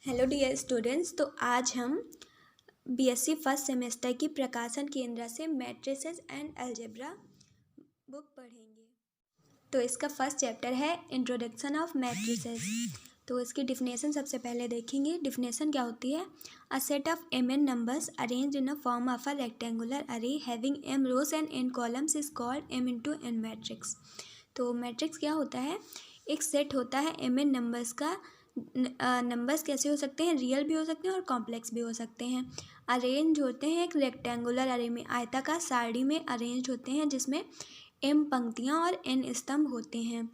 Hello dear students. तो आज हम बीएससी फर्स्ट सेमेस्टर की प्रकाशन केंद्र से मैट्रिसेस एंड अलजेब्रा बुक पढ़ेंगे। तो इसका फर्स्ट चैप्टर है इंट्रोडक्शन ऑफ मैट्रिसेस। तो इसकी डिफिनेशन सबसे पहले देखेंगे। डिफिनेशन क्या होती है? A set of m n numbers arranged in a form of a rectangular array having m rows and n columns is called m into N matrix. तो matrix क्या होता है? एक सेट होता है एम एन नंबर्स का। Numbers कैसे हो सकते हैं? रियल भी हो सकते हैं और कॉम्प्लेक्स भी हो सकते हैं। अरेंज होते हैं एक रेक्टेंगुलर अरे में, आयताकार सारणी में अरेंज होते हैं, जिसमें एम पंक्तियां और एन स्तंभ होते हैं,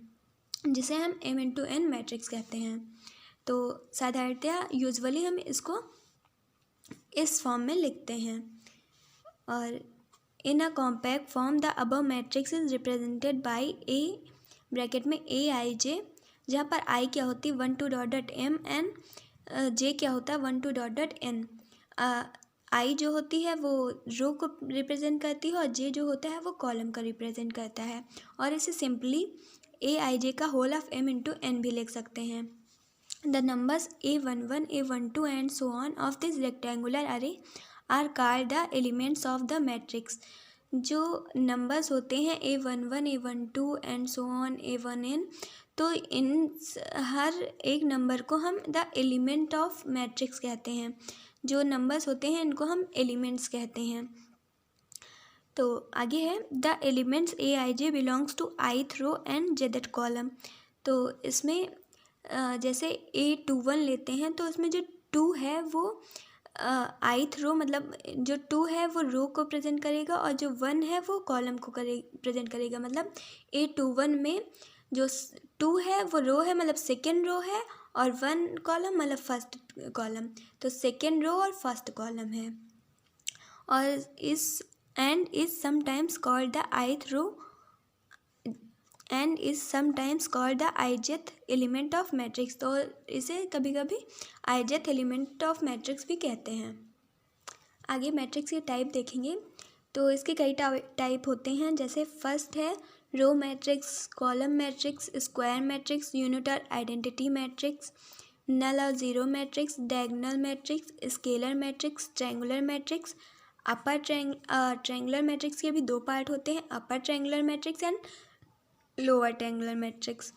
जिसे हम एम इंटू एन मैट्रिक्स कहते हैं। तो साधारणतया यूजुअली हम इसको इस फॉर्म में लिखते हैं। और in a compact form the above matrix is represented by a bracket में ए आई जे, जहाँ पर आई क्या होती है 1 2 dot dot M N J क्या होता है 1 2 डॉट डॉट एन। आई जो होती है वो रो को रिप्रेजेंट करती है और जे जो होता है वो कॉलम का रिप्रेजेंट करता है। और इसे सिंपली ए आई जे का whole of m into n भी लिख सकते हैं। The numbers A11, A12 and so on of this rectangular array are called the elements of the matrix. जो नंबर्स होते हैं A11, A12 and so on A1n, तो इन हर एक नंबर को हम द एलिमेंट ऑफ मैट्रिक्स कहते हैं। जो नंबर्स होते हैं इनको हम एलिमेंट्स कहते हैं। तो आगे है the elements A I J belongs to ith row and jth column. तो इसमें जैसे A21 लेते हैं तो इसमें जो 2 है वो ith रो, मतलब जो 2 है वो रो को प्रेजेंट करेगा और जो 1 है वो कॉलम को प्रेजेंट करेगा। मतलब A21 में जो 2 है वो रो है, मतलब सेकेंड रो है, और 1 कॉलम मतलब फर्स्ट कॉलम। तो सेकेंड रो और फर्स्ट कॉलम है। और इस and is sometimes called the ith row and is sometimes called the ijth element of matrix। तो इसे कभी कभी ijth element of matrix भी कहते हैं। आगे मैट्रिक्स के टाइप देखेंगे। तो इसके कई टाइप होते हैं, जैसे फर्स्ट है row matrix, column matrix, square matrix, unit और आइडेंटिटी मैट्रिक्स, नल और zero matrix, diagonal matrix, scalar matrix, triangular matrix. Upper triangular matrix के भी 2 पार्ट होते हैं, upper triangular matrix and lower triangular matrix.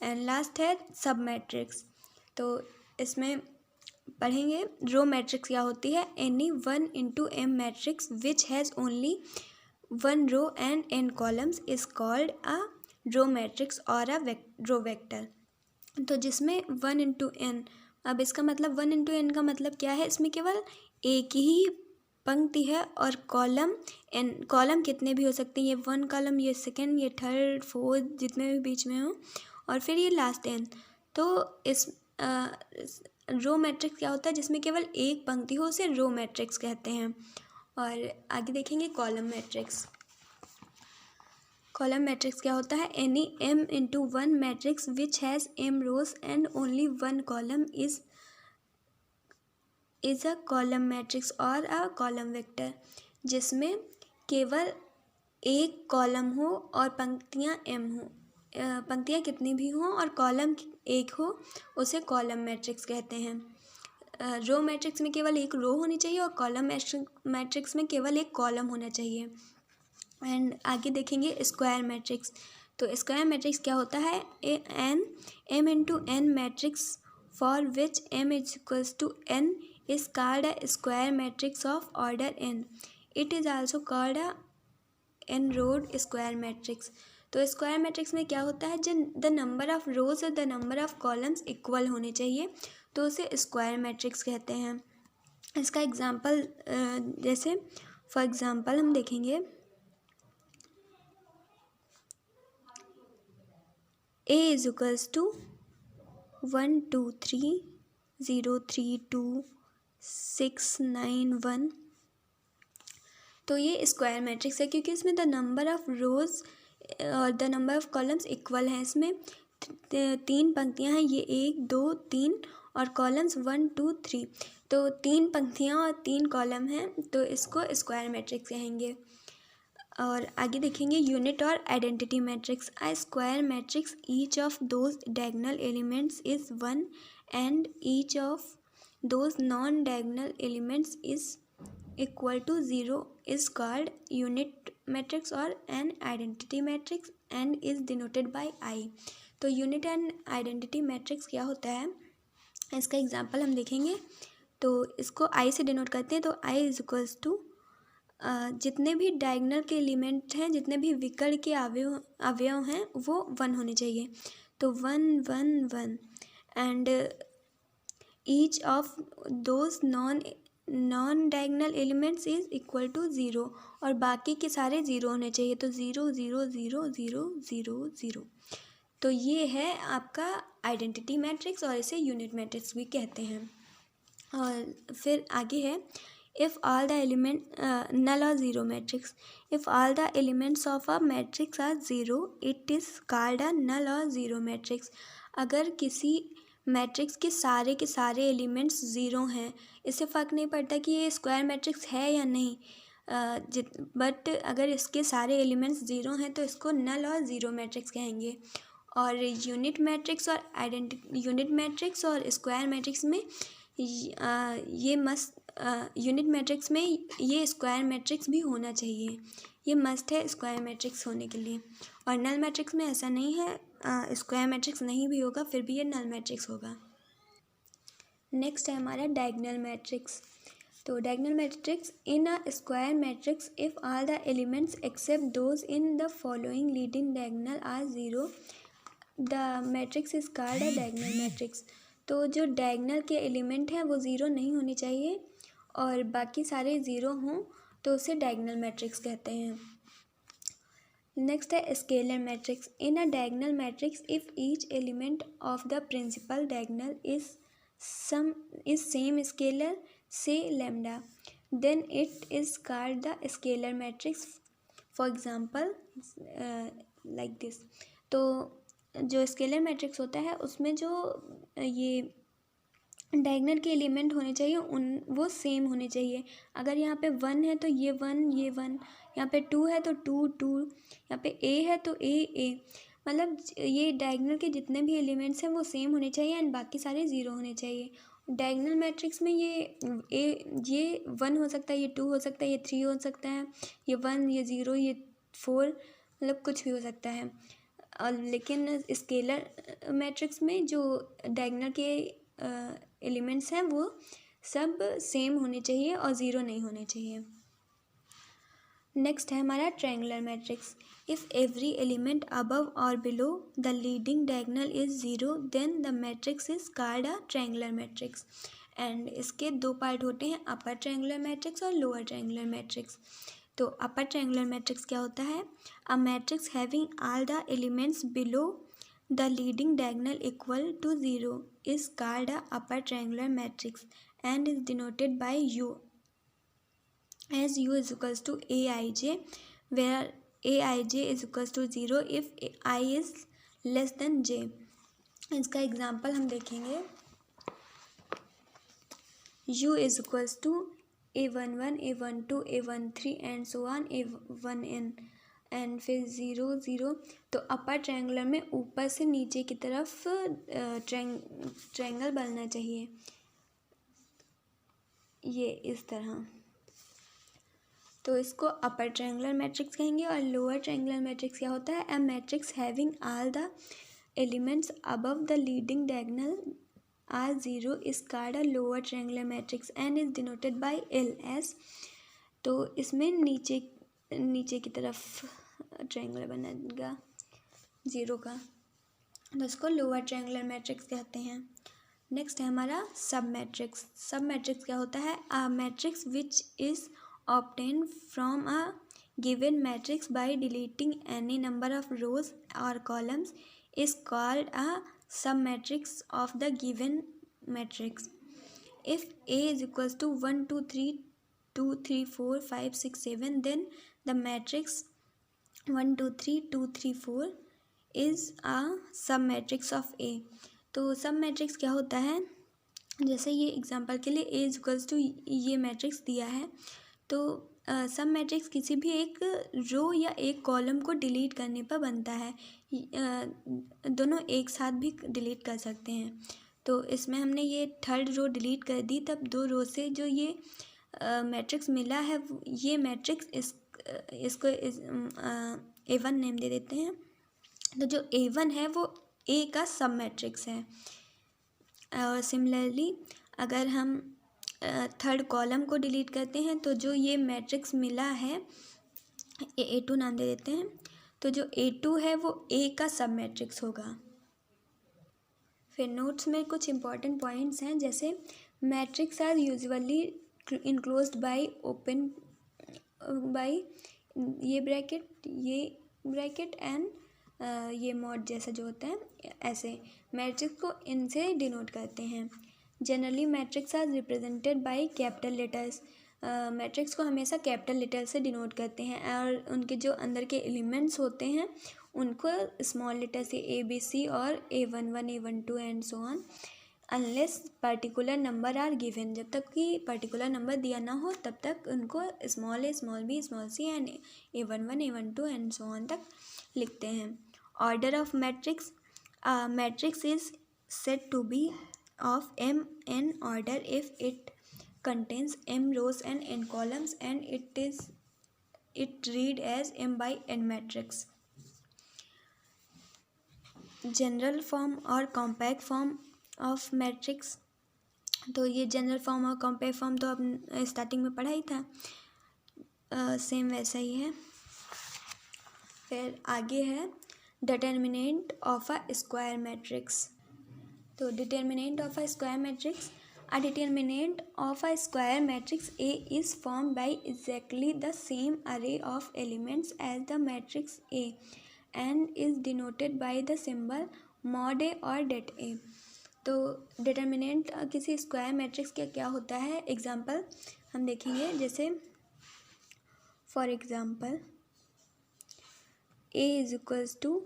And last है सब matrix. तो इसमें पढ़ेंगे रो मैट्रिक्स क्या होती है? Any 1 into M matrix which has only 1 row and n columns is called a row matrix और अ रो वेक्टर। तो जिसमें 1 इंटू एन, अब इसका मतलब 1 इंटू एन का मतलब क्या है? इसमें केवल एक ही पंक्ति है और कॉलम एन, कॉलम कितने भी हो सकते हैं, ये 1 कॉलम, ये सेकेंड, ये थर्ड, फोर्थ, जितने भी बीच में हो, और फिर ये लास्ट एन। तो इस रो मैट्रिक्स क्या होता है? जिसमें केवल एक पंक्ति हो उसे रो मैट्रिक्स कहते हैं। और आगे देखेंगे कॉलम मैट्रिक्स। कॉलम मैट्रिक्स क्या होता है? Any m into 1 matrix which has m rows and only 1 column is a column matrix और अ कॉलम वेक्टर। जिसमें केवल एक कॉलम हो और पंक्तियां m हो, पंक्तियां कितनी भी हों और कॉलम एक हो, उसे कॉलम मैट्रिक्स कहते हैं। रो मैट्रिक्स में केवल एक रो होनी चाहिए और कॉलम मैट्रिक्स में केवल एक कॉलम होना चाहिए। एंड आगे देखेंगे स्क्वायर मैट्रिक्स। तो स्क्वायर मैट्रिक्स क्या होता है? An M into N matrix for which M is equals to N is called a square matrix of order n. It is also called a n-rowed square matrix. तो square matrix में क्या होता है? जब the number of रोज और the number of columns equal होने चाहिए तो उसे स्क्वायर मैट्रिक्स कहते हैं। इसका एग्जांपल जैसे फॉर एग्जांपल हम देखेंगे A इज इक्वल्स टू 1 2 3 0 3 2 6 9 1। तो ये स्क्वायर मैट्रिक्स है क्योंकि इसमें द नंबर ऑफ रोज और the number of columns equal हैं। इसमें 3 पंक्तियां हैं, ये 1 2 3 और कॉलम्स 1 2 3। तो 3 पंक्तियां और 3 कॉलम हैं, तो इसको स्क्वायर मैट्रिक्स कहेंगे। और आगे देखेंगे यूनिट और identity matrix. A square matrix each of those diagonal elements is 1 and each of those non-diagonal elements is equal to 0 is called unit matrix or an identity matrix and is denoted by I। तो unit and identity matrix क्या होता है, इसका example हम देखेंगे। तो इसको I से डिनोट करते हैं। तो I इज इक्वल्स टू जितने भी डायगोनल के एलिमेंट हैं, जितने भी विकर्ण के अवयव हैं वो 1 होने चाहिए। तो 1 1 1 and each of those non diagonal elements is equal to 0 और बाकी के सारे 0 होने चाहिए। तो 0 0 0 0 0 0। तो ये है आपका आइडेंटिटी मैट्रिक्स और इसे यूनिट मैट्रिक्स भी कहते हैं। और फिर आगे है if all the element null और zero matrix. If all the elements of a matrix are zero it is called a null और ज़ीरो मैट्रिक्स। अगर किसी मैट्रिक्स के सारे एलिमेंट्स ज़ीरो हैं, इससे फ़र्क नहीं पड़ता कि ये स्क्वायर मैट्रिक्स है या नहीं, बट अगर इसके सारे एलिमेंट्स ज़ीरो हैं तो इसको नल और ज़ीरो मैट्रिक्स कहेंगे। और यूनिट मैट्रिक्स और स्क्वायर मैट्रिक्स में यूनिट मैट्रिक्स में ये स्क्वायर मैट्रिक्स भी होना चाहिए, ये मस्ट है स्क्वायर मैट्रिक्स होने के लिए। और नल मैट्रिक्स में ऐसा नहीं है, स्क्वायर मैट्रिक्स नहीं भी होगा फिर भी ये नल मैट्रिक्स होगा। नेक्स्ट है हमारा डायगोनल मैट्रिक्स। तो diagonal matrix in a square matrix if all the elements except those in the following leading diagonal are zero the matrix is called a diagonal matrix. तो जो diagonal के element हैं वो zero नहीं होने चाहिए और बाकी सारे ज़ीरो हों तो उसे डायगोनल मैट्रिक्स कहते हैं। नेक्स्ट है scalar matrix. In a diagonal matrix if each element of the principal diagonal is same scalar से lambda then it is called the scalar matrix. For example like this. तो जो scalar matrix होता है उसमें जो ये diagonal के element होने चाहिए वो सेम होने चाहिए। अगर यहाँ पे 1 है तो ये 1 ये 1, यहाँ पे 2 है तो 2 2, यहाँ पे A है तो A, मतलब ये डायगोनल के जितने भी एलिमेंट्स हैं वो सेम होने चाहिए एंड बाकी सारे ज़ीरो होने चाहिए। डायगोनल मैट्रिक्स में ये 1 हो सकता है, ये 2 हो सकता है, ये 3 हो सकता है, ये 1 ये 0 ये 4, मतलब कुछ भी हो सकता है। और लेकिन स्केलर मैट्रिक्स में जो डायगोनल के एलिमेंट्स हैं वो सब सेम होने चाहिए और ज़ीरो नहीं होने चाहिए। नेक्स्ट है हमारा triangular matrix. If every element above और below the leading diagonal is zero then the matrix is called a triangular matrix. And इसके 2 पार्ट होते हैं, अपर ट्रायंगुलर मैट्रिक्स और लोअर ट्रायंगुलर मैट्रिक्स। तो अपर ट्रायंगुलर मैट्रिक्स क्या होता है, a matrix having all the elements below the leading diagonal equal to 0 is called a upper triangular matrix and is denoted by U, as U is equals to Aij, where Aij is equals to 0 if I is less than j। इसका example हम देखेंगे। U is equals to A11 A12 A13 and so on A1n and फिर 0 0। तो upper triangular में ऊपर से नीचे की तरफ ट्रायंगल बनना चाहिए, ये इस तरह। तो इसको अपर ट्रायंगुलर मैट्रिक्स कहेंगे। और लोअर ट्रायंगुलर मैट्रिक्स क्या होता है, a matrix having all the elements above the leading diagonal are zero is called a lower triangular matrix and is denoted by LS। तो इसमें नीचे की तरफ ट्रायंगल बनेगा 0 का, तो इसको लोअर ट्रायंगुलर मैट्रिक्स कहते हैं। नेक्स्ट है हमारा सब मैट्रिक्स। सब मैट्रिक्स क्या होता है, a matrix which is obtained from a given matrix bye deleting any number of रोज और कॉलम्स इज कॉल्ड अ सब matrix of the given matrix. If A is equals to 1 2 3 2 3 4 5 6 7 then the matrix 1 2 3 2 3 4 is a सब matrix of A। तो सब matrix क्या होता है, जैसे ये एग्जांपल के लिए A इज इक्वल्स टू ये मैट्रिक्स दिया है, तो सब मैट्रिक्स किसी भी एक रो या एक कॉलम को डिलीट करने पर बनता है। दोनों एक साथ भी डिलीट कर सकते हैं। तो इसमें हमने ये थर्ड रो डिलीट कर दी, तब 2 रो से जो ये मैट्रिक्स मिला है ये मैट्रिक्स इसको A1 नेम दे देते हैं। तो जो A1 है वो A का सब मैट्रिक्स है। और सिमिलरली अगर हम थर्ड कॉलम को डिलीट करते हैं तो जो ये मैट्रिक्स मिला है A2 नाम दे देते हैं। तो जो A2 है वो A का सब मैट्रिक्स होगा। फिर नोट्स में कुछ इंपॉर्टेंट पॉइंट्स हैं, जैसे matrix are usually enclosed by open by ये ब्रैकेट एंड ये मॉड जैसा जो होता है, ऐसे मैट्रिक्स को इनसे डिनोट करते हैं। Generally matrix are represented by capital letters. Matrix को हमेशा कैपिटल लेटर से डिनोट करते हैं और उनके जो अंदर के एलिमेंट्स होते हैं उनको स्मॉल लेटर से ABC और A11 A12 and so on, unless particular number are given. जब तक कि पर्टिकुलर नंबर दिया ना हो तब तक उनको small A small B small C and A11 A12 and so on तक लिखते हैं। Order of matrix, matrix is said to be of M n order if it contains M rows and N columns and it read as M by N matrix. General form और compact form of matrix, तो ये general form और compact form तो अब starting में पढ़ा ही था, same वैसा ही है। फिर आगे है determinant of a square matrix. तो determinant of a square matrix, a determinant of a square matrix A is formed by exactly the same array of elements as the matrix A and is denoted by the symbol mod A or det A। तो determinant किसी square matrix का क्या होता है, example हम देखेंगे। जैसे for example A is equals to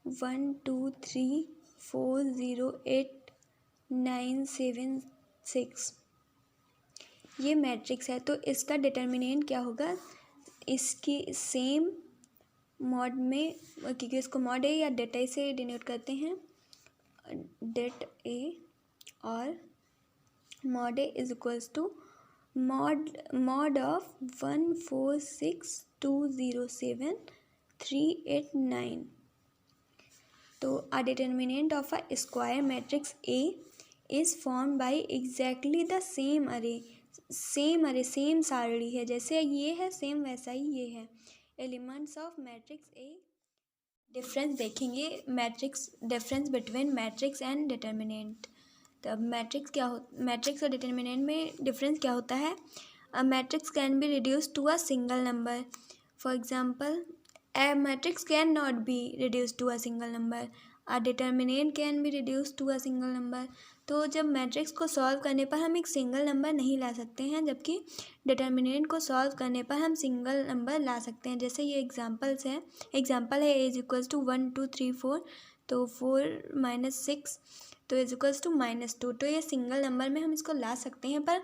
1 2 3 4 0 8 9 7 6, ये मैट्रिक्स है। तो इसका डिटर्मिनेंट क्या होगा, इसकी सेम मॉड में, क्योंकि इसको मॉड ए या डेट ए से डिनोट करते हैं, डेट ए, और mod A is equals to mod of 1 4 6 2 0 7 3 8 9। तो अ determinant of a square matrix A is form by exactly the same अरे, सेम सारणी है, जैसे ये है सेम वैसा ही ये है। Elements of matrix A, difference देखेंगे, matrix difference between matrix and determinant. तब मैट्रिक्स और डिटर्मिनेंट में डिफरेंस क्या होता है। A matrix can be reduce to a single number, for example a matrix cannot be reduced to a single number, a determinant can be reduced to a single number। तो जब matrix को solve करने पर हम एक single number नहीं ला सकते हैं, जबकि डिटर्मिनेंट को सॉल्व करने पर हम सिंगल नंबर ला सकते हैं। जैसे ये एग्जांपल है A इज इक्वल्स टू 1 2 3 4, तो 4 - 6 तो इज इक्वल्स टू -2। तो ये सिंगल नंबर में हम इसको ला सकते हैं, पर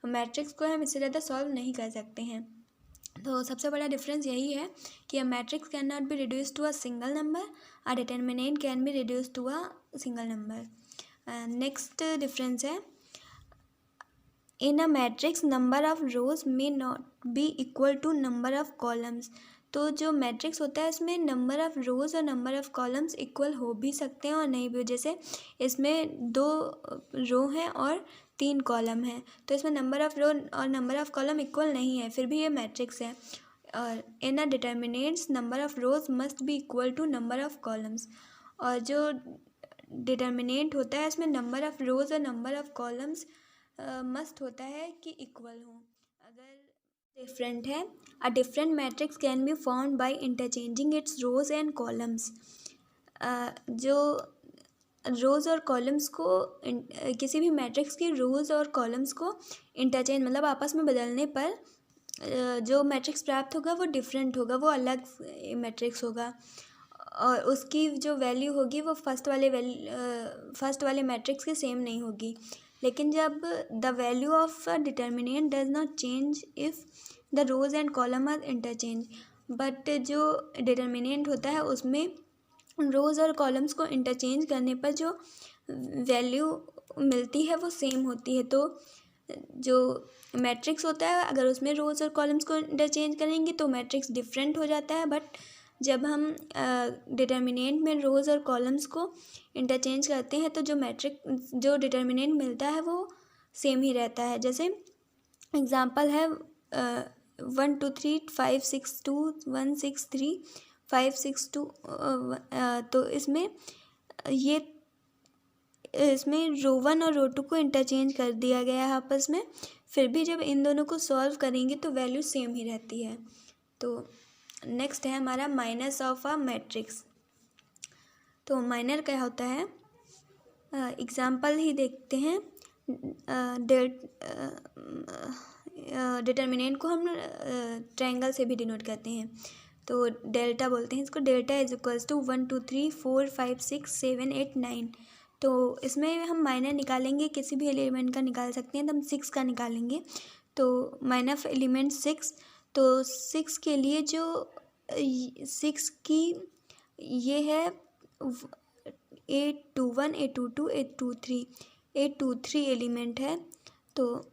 मैट्रिक्स को हम इससे ज़्यादा सॉल्व नहीं कर सकते हैं। तो सबसे बड़ा डिफरेंस यही है कि a matrix can not be reduce to a single number, a determinant can be reduce to a single number. Next difference है, in a matrix number of rows may not be equal to number of columns. तो जो matrix होता है इसमें number of रोज और number of columns equal हो भी सकते हैं और नहीं भी। जैसे इसमें 2 रो हैं और 3 कॉलम है, तो इसमें नंबर ऑफ रो और नंबर ऑफ कॉलम इक्वल नहीं है, फिर भी ये मैट्रिक्स है। और in a determinants number of rows must be equal to number of columns. और जो डिटर्मिनेंट होता है इसमें नंबर ऑफ रोज और नंबर ऑफ कॉलम्स मस्ट होता है कि इक्वल हो। अगर डिफरेंट है, a different matrix can be formed by interchanging its rows and columns. जो रोज़ और कॉलम्स को किसी भी मैट्रिक्स की रोज़ और कॉलम्स को इंटरचेंज मतलब आपस में बदलने पर जो मैट्रिक्स प्राप्त होगा वो डिफरेंट होगा, वो अलग मैट्रिक्स होगा, और उसकी जो वैल्यू होगी वो फर्स्ट वाले मैट्रिक्स के सेम नहीं होगी। लेकिन जब the value of a determinant does not change if the rows and column are interchange, but जो डिटर्मिनेंट होता है उसमें रोज़ और कॉलम्स को इंटरचेंज करने पर जो वैल्यू मिलती है वो सेम होती है। तो जो मैट्रिक्स होता है अगर उसमें रोज़ और कॉलम्स को इंटरचेंज करेंगे तो मैट्रिक्स डिफरेंट हो जाता है, बट जब हम डिटर्मिनेंट में रोज़ और कॉलम्स को इंटरचेंज करते हैं तो जो डिटर्मिनेंट मिलता है वो सेम ही रहता है। जैसे एग्ज़ाम्पल है 1 2 3 5 6 2 1 6 3 5 6 2। तो इसमें रो 1 और रो 2 को इंटरचेंज कर दिया गया है आपस में, फिर भी जब इन दोनों को सॉल्व करेंगे तो वैल्यू सेम ही रहती है। तो नेक्स्ट है हमारा माइनस ऑफ अ मैट्रिक्स। तो माइनर क्या होता है, एग्ज़ाम्पल ही देखते हैं। डिटर्मिनेंट को हम ट्रायंगल से भी डिनोट करते हैं, तो डेल्टा बोलते हैं इसको। Delta is equals to 1 2 3 4 5 6 7 8 9। तो इसमें हम माइनर निकालेंगे, किसी भी एलिमेंट का निकाल सकते हैं, तो हम 6 का निकालेंगे। तो माइनर ऑफ एलिमेंट 6, तो 6 के लिए जो 6 की ये है 821 822 823 823 एलिमेंट है। तो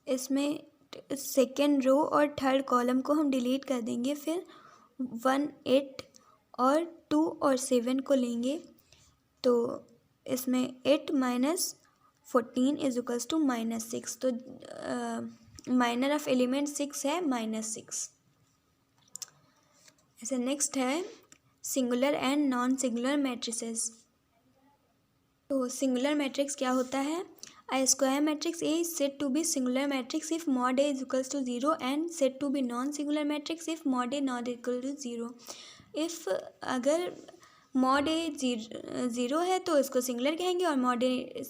इसमें सेकेंड रो और थर्ड कॉलम को हम डिलीट कर देंगे, फिर 1 8 और 2 और 7 को लेंगे। तो इसमें 8 माइनस 14 इज इक्वल्स टू -6। तो माइनर ऑफ एलिमेंट 6 है -6। ऐसे नेक्स्ट है singular and non singular matrices. तो सिंगुलर मैट्रिक्स क्या होता है, A square matrix A is said to be singular matrix if mod A is equals to 0 and said to be non-singular matrix if mod A not equal to 0। if अगर mod A 0 है तो इसको singular कहेंगे और mod A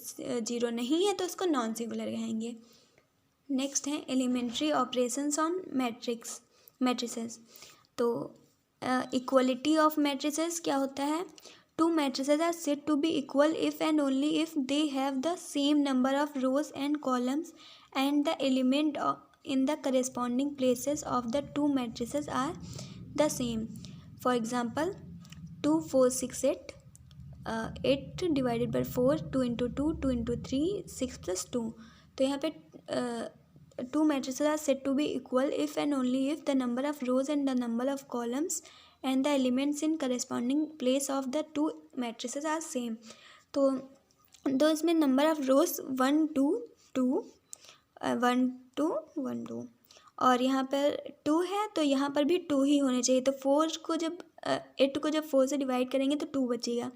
0 नहीं है तो इसको नॉन सिंगुलर कहेंगे। नेक्स्ट है एलिमेंट्री ऑपरेशंस ऑन मैट्रिसेस। तो इक्वलिटी ऑफ मैट्रिसेस क्या होता है, two matrices are said to be equal if and only if they have the same number of rows and columns and the element in the corresponding places of the two matrices are the same. For example 2 4 6 8, 8 divided by 4, 2 into 2, 2 into 3, 6 plus 2। तो यहाँ पे two matrices are said to be equal if and only if the number of rows and the number of columns and the elements in corresponding place of the two matrices are same। तो इसमें number of रोज 1 2 2 1 2 1 2 और यहाँ पर 2 है तो यहाँ पर भी 2 ही होने चाहिए। तो 4 को जब 8 को जब 4 से डिवाइड करेंगे तो 2 बचेगा।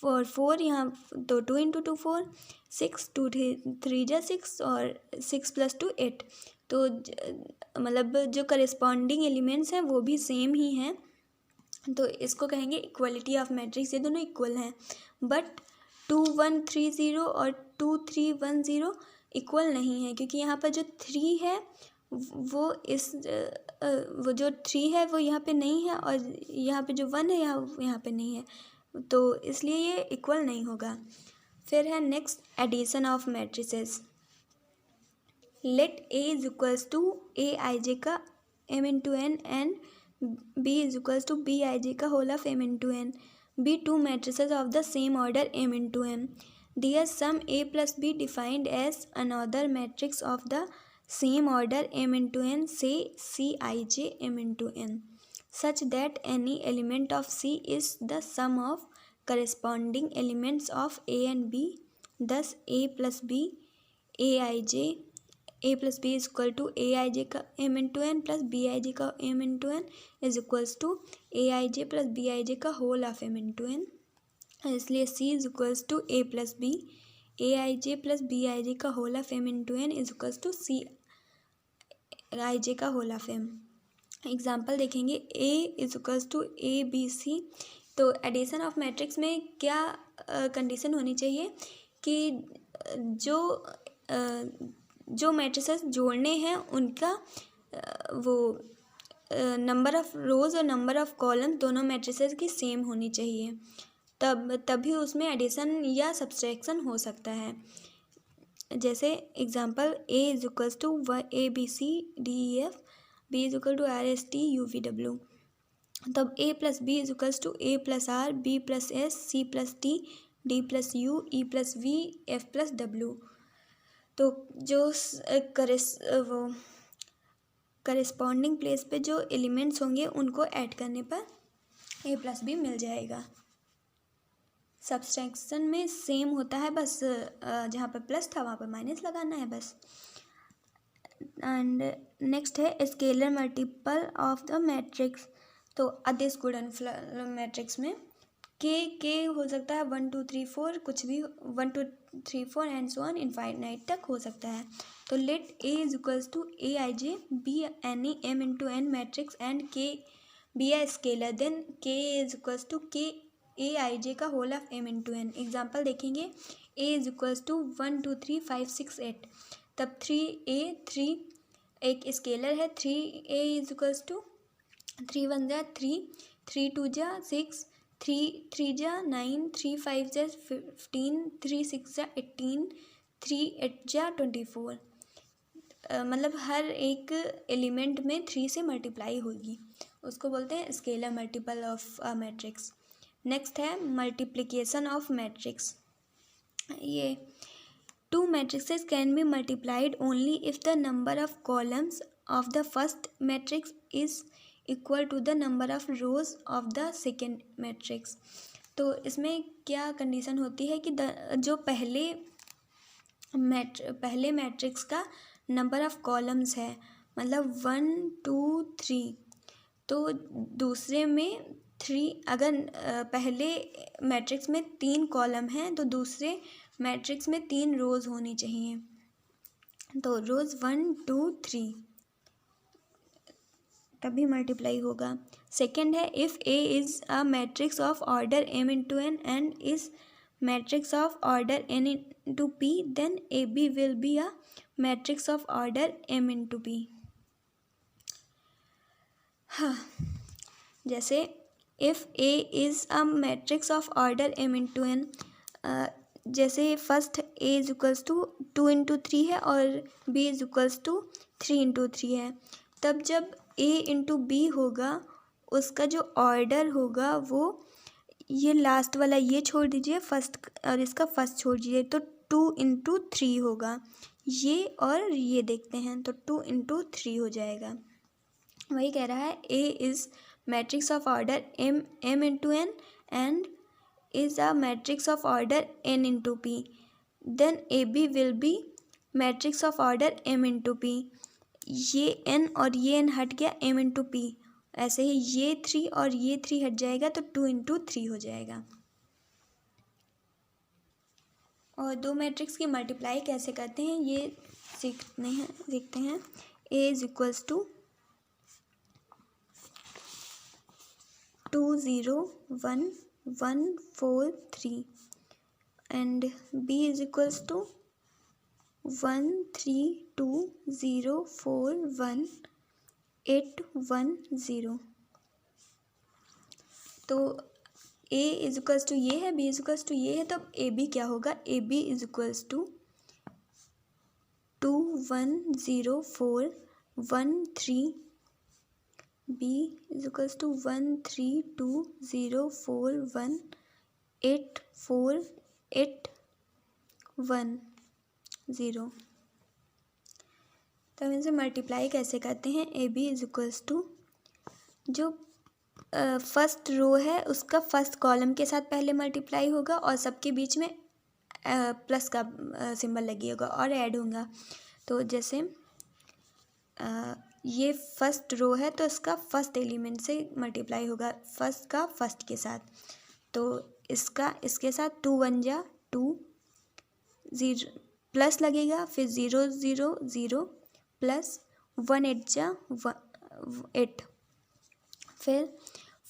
4 यहाँ तो 2 इंटू 2 4, 6 2 3 जा 6 और 6 प्लस 2 8। तो मतलब जो करेस्पॉन्डिंग एलिमेंट्स हैं वो भी सेम ही हैं, तो इसको कहेंगे इक्वलिटी ऑफ मैट्रिक्स। ये दोनों इक्वल हैं, बट 2 1 3 0 और 2 3 1 0 इक्वल नहीं है, क्योंकि यहाँ पर जो 3 है वो जो 3 है वो यहाँ पे नहीं है और यहाँ पे जो 1 है यहाँ पे नहीं है, तो इसलिए ये इक्वल नहीं होगा। फिर है next addition of matrices. Let A is equals to AIJ का m into n and B is equals to Bij का whole of m into n, be two matrices of the same order m into n. There sum A plus B defined as another matrix of the same order m into n, say Cij m into n, such that any element of C is the sum of corresponding elements of A and B. Thus A plus B Aij A plus B is equal to AIJ का m into n plus BIJ का m into n is equals to AIJ plus BIJ का whole of m into n. इसलिए C is equals to A plus B AIJ plus BIJ का whole of m into n is equals to CIJ का whole of m। Example देखेंगे A is equals to ABC। तो addition of matrix में क्या condition होनी चाहिए कि जो मैट्रिसेस जोड़ने हैं उनका वो नंबर ऑफ़ रोज़ और नंबर ऑफ़ कॉलम दोनों मैट्रिसेस की सेम होनी चाहिए, तभी उसमें एडिशन या सब्सट्रैक्शन हो सकता है। जैसे example A is equals to ABCDEF, B is equal to RSTUVW। तब a plus B is equals to a plus R, B plus S, C plus T, D plus U, E plus V, F plus W. तो जो वो corresponding place पे जो elements होंगे उनको add करने पर a प्लस बी मिल जाएगा। सब्सट्रैक्शन में सेम होता है, बस जहाँ पर प्लस था वहाँ पर माइनस लगाना है बस। एंड नेक्स्ट है scalar multiple of the matrix. तो अदिश गुणनफल मैट्रिक्स में के हो सकता है 1 2 3 4, कुछ भी 1 2 3 4 एंड सो ऑन इनफाइनाइट तक हो सकता है। तो let A is equals to A I J be any m into N matrix and k be a scalar, then k is equals to k A आई जे का whole of m into n. Example देखेंगे, A is equals to 1 2 3 5 6 8, तब 3 एक scalar है, 3a is equals to 3 1 जा 3, 3 2 जा 6, 3 3 जा 9, 3 5 जा 15, 3 6 जा 18, 3 8 जा 24। मतलब हर एक एलिमेंट में 3 से मल्टीप्लाई होगी, उसको बोलते हैं scalar multiple of a matrix. Next है मल्टीप्लिकेशन ऑफ मैट्रिक्स। ये two matrices can be multiplied only if the number of columns of the first matrix is equal to the number of rows of the second matrix। तो इसमें क्या condition होती है कि जो पहले मैट्रिक्स का नंबर ऑफ कॉलम्स है, मतलब 1 2 3, तो दूसरे में 3, अगर पहले मैट्रिक्स में 3 कॉलम हैं तो दूसरे मैट्रिक्स में 3 रोज़ होनी चाहिए। तो रोज़ 1 2 3 तभी मल्टीप्लाई होगा। सेकेंड है if A is a matrix of order m into n and is matrix of order n into p, then A B will be a matrix of order m into p. हाँ, जैसे if A is a matrix of order m into n, जैसे first A is equals to 2 into 3 है और B is equals to 3 into 3 है, तब जब ए into B होगा उसका जो ऑर्डर होगा वो, ये लास्ट वाला ये छोड़ दीजिए फर्स्ट और इसका फर्स्ट छोड़ दीजिए, तो 2 इंटू 3 होगा। ये और ये देखते हैं तो 2 इंटू 3 हो जाएगा। वही कह रहा है A is matrix of order m into n and is a matrix of order n into p, then AB will be matrix of order m into p। ये n और ये n हट गया m into p, ऐसे ही ये 3 और ये 3 हट जाएगा तो 2 into 3 हो जाएगा। और दो मैट्रिक्स की मल्टीप्लाई कैसे करते हैं ये सीखते हैं। a is equals to 2 0 1 1 4 3 and b is equals to 1 3 2 0 4 1 8 1 0। तो a इज इक्वल्स टू ये है, b इज इक्वल्स टू ये है, तो ए बी क्या होगा, A B is equals to 2 1 0 4 1 3, b is equals to 1 3 2 0 4 1 8 4 8 1 0। तो हम इनसे मल्टीप्लाई कैसे करते हैं, A B is equals to जो फर्स्ट रो है उसका फर्स्ट कॉलम के साथ पहले मल्टीप्लाई होगा और सबके बीच में प्लस का सिंबल लगेगा और ऐड होगा। तो जैसे ये फर्स्ट रो है तो इसका फर्स्ट एलिमेंट से मल्टीप्लाई होगा, फर्स्ट का फर्स्ट के साथ, तो इसका इसके साथ 2 1 जा 2 0 प्लस लगेगा, फिर 0 0 0 प्लस 1 8 जा 8, फिर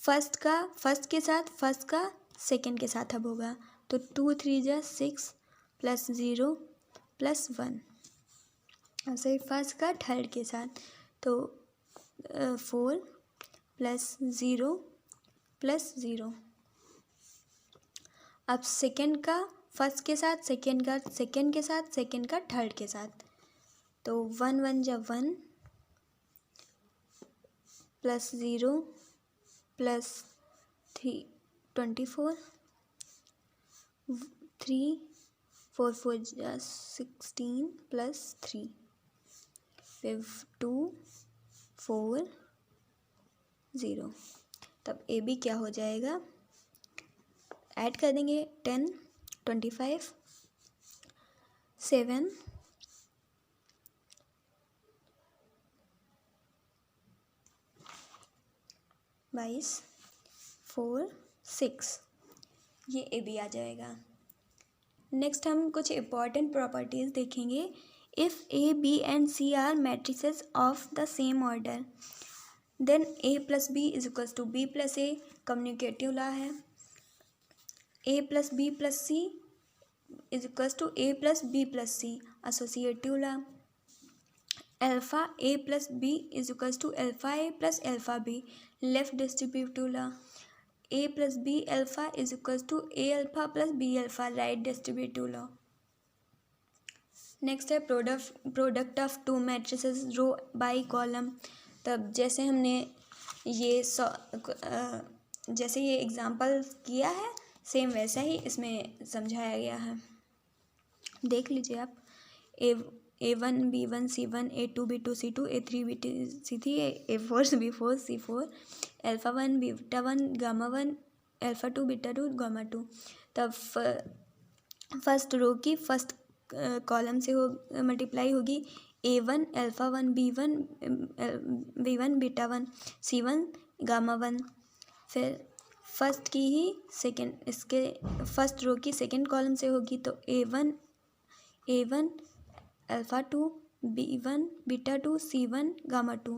फर्स्ट का फर्स्ट के साथ फर्स्ट का सेकंड के साथ अब होगा, तो 2 3 जा 6 प्लस 0 प्लस 1, ऐसे फर्स्ट का थर्ड के साथ, तो 4 प्लस 0 प्लस 0। अब सेकंड का फर्स्ट के साथ, सेकंड का सेकंड के साथ, सेकंड का थर्ड के साथ, तो 1 1 जा 1 प्लस 0 प्लस 24, 3 4 4 16 प्लस 3, फिर 2 4 0। तब ए बी क्या हो जाएगा, ऐड कर देंगे 10 25 7 22 4 6, ये ए बी आ जाएगा। नेक्स्ट हम कुछ इम्पॉर्टेंट प्रॉपर्टीज़ देखेंगे। If A B and C are matrices of the same order then A plus B is equals to B plus A, communicative law है। A plus B plus C is equals to A plus B plus C, associative law. Alpha A plus B is equals to alpha A plus alpha B, left distributive law. A plus B alpha is equals to A alpha plus B alpha, right distributive law. Next है product of two matrices row by column. तब जैसे हमने ये जैसे ये example किया है same वैसा ही इसमें समझाया गया है, देख लीजिए आप। A1 B1 C1 A2 B2 C2 A3 B3 C3 A4 B4 C4 alpha 1 beta 1 gamma 1 alpha 2 beta 2 gamma 2। तब फर्स्ट रो की फर्स्ट कॉलम से मल्टीप्लाई होगी A1 alpha 1 B1 beta 1 C1 gamma 1। फिर फर्स्ट की ही सेकेंड, इसके first row की second column से होगी तो A1 alpha 2 B1 beta 2 C1 gamma 2।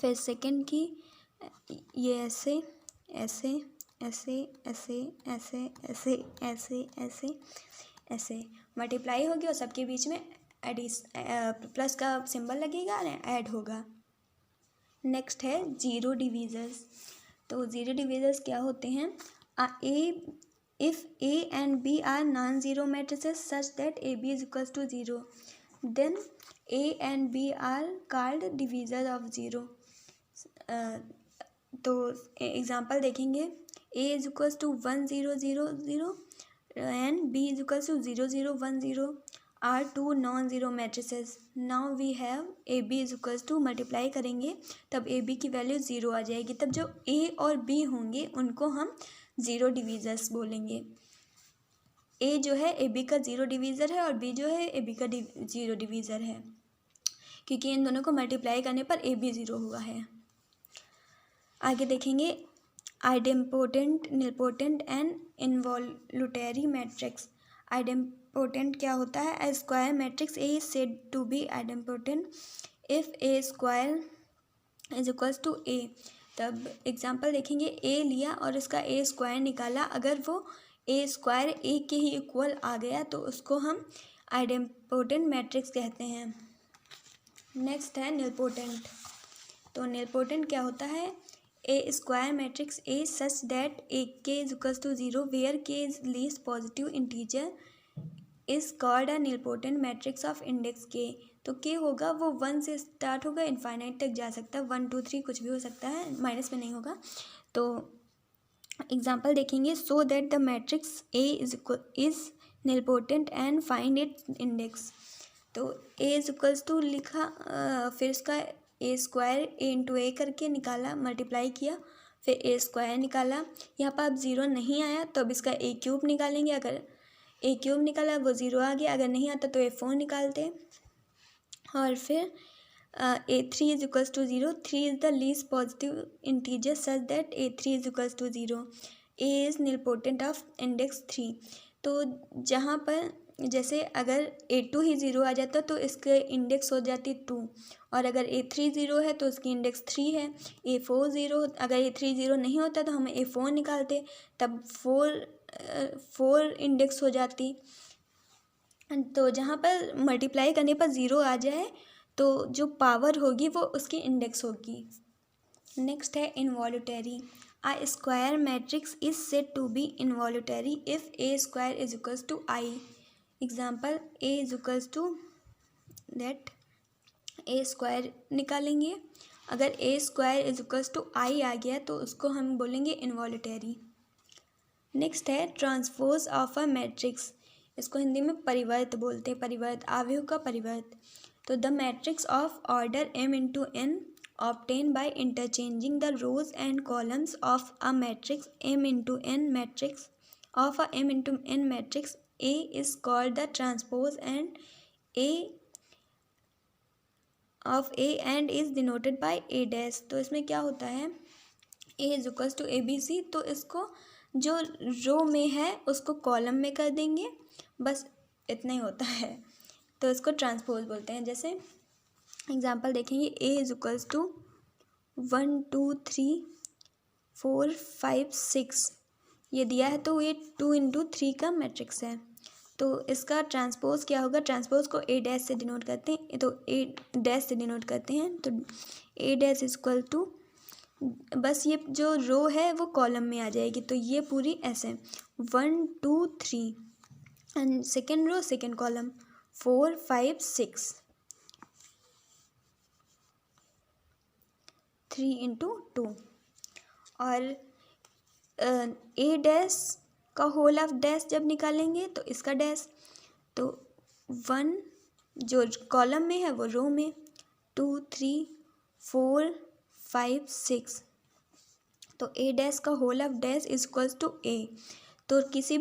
फिर सेकेंड की ये ऐसे ऐसे ऐसे ऐसे ऐसे ऐसे ऐसे ऐसे ऐसे मल्टीप्लाई होगी और सबके बीच में प्लस का सिंबल लगेगा और ऐड होगा। नेक्स्ट है जीरो डिवीज़र्स। तो जीरो डिवीज़र्स क्या होते हैं, if A and B are non-zero matrices such that AB is equals to 0, then A and B are called divisors of zero। तो एग्जांपल देखेंगे, A is equals to 1 0 0 0 and B is equals to 0 0 1 0 are two non-zero matrices। now we have AB is equals to multiply करेंगे तब AB की value 0 आ जाएगी। तब जो A और B होंगे उनको हम ज़ीरो डिवीज़र्स बोलेंगे। ए जो है ए बी का ज़ीरो डिवीज़र है और बी जो है ए बी का ज़ीरो डिवीज़र है, क्योंकि इन दोनों को मल्टीप्लाई करने पर ए बी ज़ीरो हुआ है। आगे देखेंगे idempotent, nilpotent and involutory matrix. Idempotent क्या होता है, a square matrix A is said to be idempotent if A square is equals to A. तब एग्जांपल देखेंगे, ए लिया और इसका ए स्क्वायर निकाला, अगर वो ए स्क्वायर ए के ही इक्वल आ गया तो उसको हम आइडेम्पोटेंट मैट्रिक्स कहते हैं। नेक्स्ट है निलपोटेंट। तो निलपोटेंट क्या होता है, a square matrix A such that A k is equals to 0 where k is least positive integer is called a nilpotent matrix of index k. तो के होगा वो 1 से स्टार्ट होगा, इनफाइनाइट तक जा सकता है, 1 2 3 कुछ भी हो सकता है, माइनस में नहीं होगा। तो एग्जाम्पल देखेंगे, so that the matrix A is nilpotent and find its index. तो ए इज इक्वल्स टू लिखा, फिर इसका ए स्क्वायर ए इंटू ए करके निकाला, मल्टीप्लाई किया, फिर ए स्क्वायर निकाला। यहाँ पर अब 0 नहीं आया तो अब इसका ए क्यूब निकालेंगे, अगर ए क्यूब निकाला वो 0 आ गया, अगर नहीं आता तो A4 निकालते। और फिर A3 is equals to 0, 3 is the least positive integer such that A3 is equals to 0, A is nilpotent of index 3। तो जहाँ पर जैसे अगर A2 ही 0 आ जाता तो इसके इंडेक्स हो जाती 2, और अगर A3 0 है तो उसकी इंडेक्स 3 है। A4 0, अगर A3 0 नहीं होता तो हम A4 निकालते, तब 4 इंडेक्स हो जाती। तो जहाँ पर मल्टीप्लाई करने पर 0 आ जाए तो जो पावर होगी वो उसकी इंडेक्स होगी। नेक्स्ट है involutory. A square matrix is said to be involutory if A square is equals to I. Example, A is equals to that A square निकालेंगे अगर A square is equals to I आ गया तो उसको हम बोलेंगे involutory. Next है transpose of a matrix, इसको हिंदी में परिवर्त बोलते हैं, परिवर्त, आव्यूह का परिवर्त। तो the matrix of order m into n obtained by interchanging the rows and columns of a matrix m into n matrix of a m into n matrix A is called the transpose and A of A and is denoted by A dash। तो इसमें क्या होता है, A is equals to ABC, तो इसको जो रो में है उसको कॉलम में कर देंगे, बस इतना ही होता है, तो इसको ट्रांसपोज बोलते हैं। जैसे एग्जांपल देखेंगे, A इज इक्वल्स टू 1 2 3 4 5 6 ये दिया है, तो ये 2 इंटू 3 का मैट्रिक्स है। तो इसका ट्रांसपोज क्या होगा, ट्रांसपोज को A डैश से डिनोट करते हैं, तो A डैश से डिनोट करते हैं, तो A dash is equal to, बस ये जो रो है वो कॉलम में आ जाएगी, तो ये पूरी ऐसे 1 2 3 and second row second column 4 5 6 3 into 2। और ए डैश का होल ऑफ डैश जब निकालेंगे तो इसका डैश, तो 1 जो कॉलम में है वो रो में, 2 3 4 5 6, तो ए डैश का whole of dash is equals to A. तो किसी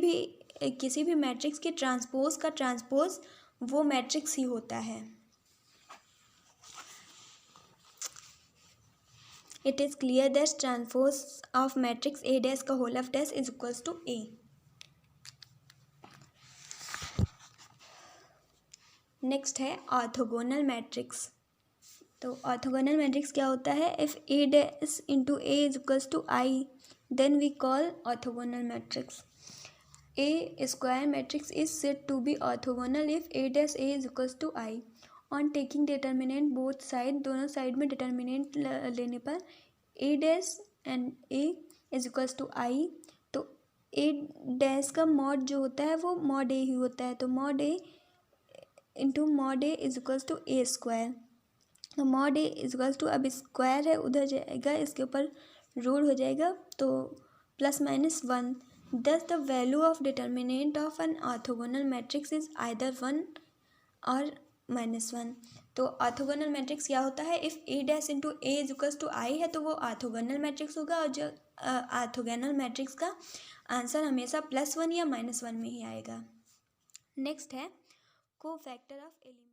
भी मैट्रिक्स के ट्रांसपोज का ट्रांसपोज वो मैट्रिक्स ही होता है। It is clear that transpose of matrix A dash का whole of dash is equals to A. Next है ऑर्थोगोनल मैट्रिक्स। तो ऑर्थोगोनल मैट्रिक्स क्या होता है, if A dash into A is equals to I then we call orthogonal matrix. A square matrix is said to be orthogonal if A dash A is equals to I. On taking determinant both side, दोनों side में determinant लेने पर A dash and A is equals to I, तो A dash का mod जो होता है वो मॉड ए ही होता है, तो mod A into mod A is equals to A square. तो mod A is equals to, अब स्क्वायर है उधर जाएगा, इसके ऊपर रूट हो जाएगा, तो +-1। Thus the value of determinant of an orthogonal matrix is either 1 और -1। तो ऑर्थोगोनल मैट्रिक्स क्या होता है, if A dash into A is equals to I है तो वो ऑर्थोगोनल मैट्रिक्स होगा, और जो ऑर्थोगोनल मैट्रिक्स का आंसर हमेशा +1 या -1 में ही आएगा। नेक्स्ट है कोफैक्टर ऑफ एलिमेंट।